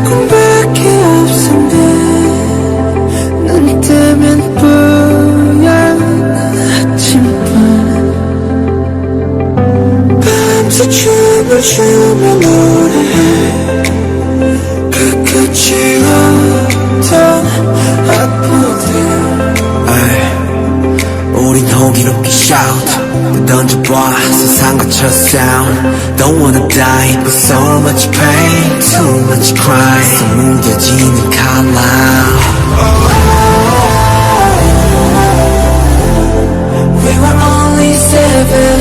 꿈밖에 없었네. 눈 뜨면 뿌연 아침밤 밤새 춤을 추며 노래해. 그 끝이 어떤 아프들. 우린 호기롭게 shout 던져봐 세상 거쳐 sound. Don't wanna die but so much pain, too much crying. 서 무뎌지는 calm. We were only 7.